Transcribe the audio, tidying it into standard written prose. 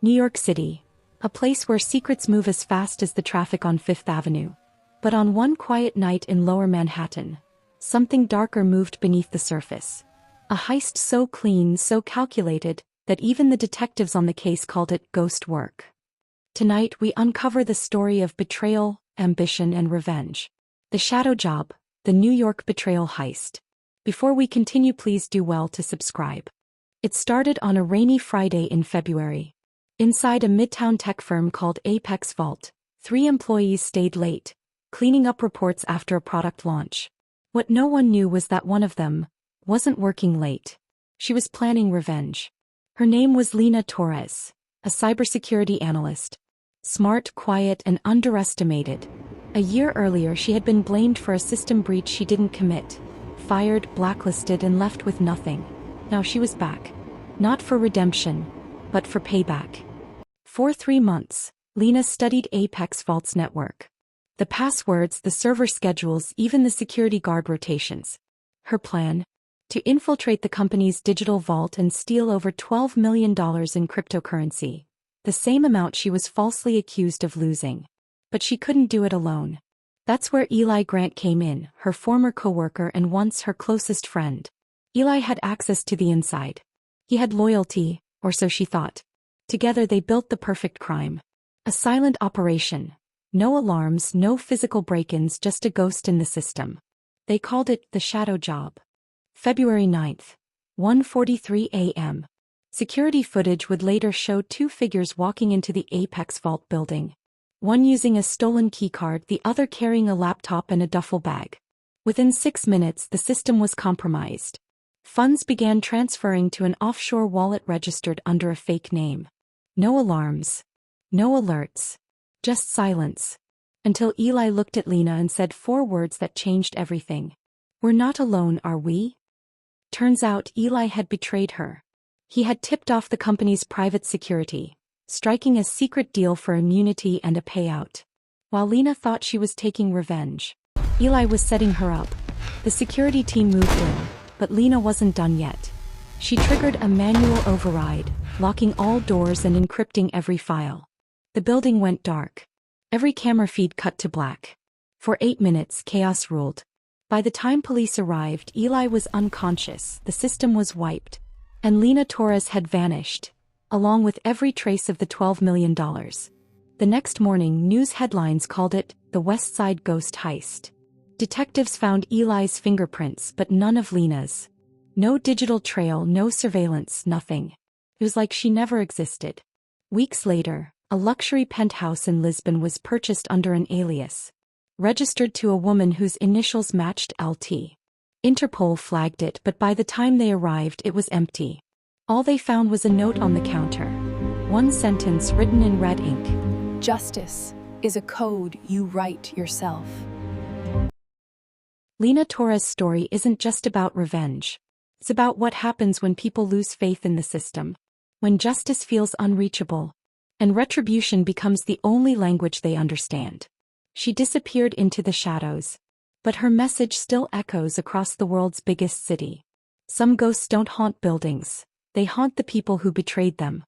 New York City. A place where secrets move as fast as the traffic on Fifth Avenue. But on one quiet night in Lower Manhattan, something darker moved beneath the surface. A heist so clean, so calculated, that even the detectives on the case called it ghost work. Tonight we uncover the story of betrayal, ambition and revenge. The shadow job, the New York Betrayal Heist. Before we continue, please do well to subscribe. It started on a rainy Friday in February. Inside a midtown tech firm called Apex Vault, 3 employees stayed late, cleaning up reports after a product launch. What no one knew was that one of them wasn't working late. She was planning revenge. Her name was Lena Torres, a cybersecurity analyst. Smart, quiet, and underestimated. A year earlier she had been blamed for a system breach she didn't commit, fired, blacklisted, and left with nothing. Now she was back. Not for redemption, but for payback. For 3 months, Lena studied Apex Vault's network. The passwords, the server schedules, even the security guard rotations. Her plan? To infiltrate the company's digital vault and steal over $12 million in cryptocurrency. The same amount she was falsely accused of losing. But she couldn't do it alone. That's where Eli Grant came in, her former coworker and once her closest friend. Eli had access to the inside. He had loyalty, or so she thought. Together they built the perfect crime. A silent operation. No alarms, no physical break-ins, just a ghost in the system. They called it the shadow job. February 9th, 1:43 a.m. Security footage would later show 2 figures walking into the Apex Vault building. One using a stolen keycard, the other carrying a laptop and a duffel bag. Within 6 minutes the system was compromised. Funds began transferring to an offshore wallet registered under a fake name. No alarms. No alerts. Just silence. Until Eli looked at Lena and said 4 words that changed everything. "We're not alone, are we?" Turns out Eli had betrayed her. He had tipped off the company's private security, striking a secret deal for immunity and a payout. While Lena thought she was taking revenge, Eli was setting her up. The security team moved in, but Lena wasn't done yet. She triggered a manual override, locking all doors and encrypting every file. The building went dark. Every camera feed cut to black. For 8 minutes, chaos ruled. By the time police arrived, Eli was unconscious, the system was wiped, and Lena Torres had vanished, along with every trace of the $12 million. The next morning, news headlines called it the West Side Ghost Heist. Detectives found Eli's fingerprints, but none of Lena's. No digital trail, no surveillance, nothing. It was like she never existed. Weeks later, a luxury penthouse in Lisbon was purchased under an alias, registered to a woman whose initials matched LT. Interpol flagged it, but by the time they arrived it was empty. All they found was a note on the counter. 1 sentence written in red ink. "Justice is a code you write yourself." Lena Torres' story isn't just about revenge. It's about what happens when people lose faith in the system. When justice feels unreachable, and retribution becomes the only language they understand. She disappeared into the shadows. But her message still echoes across the world's biggest city. Some ghosts don't haunt buildings. They haunt the people who betrayed them.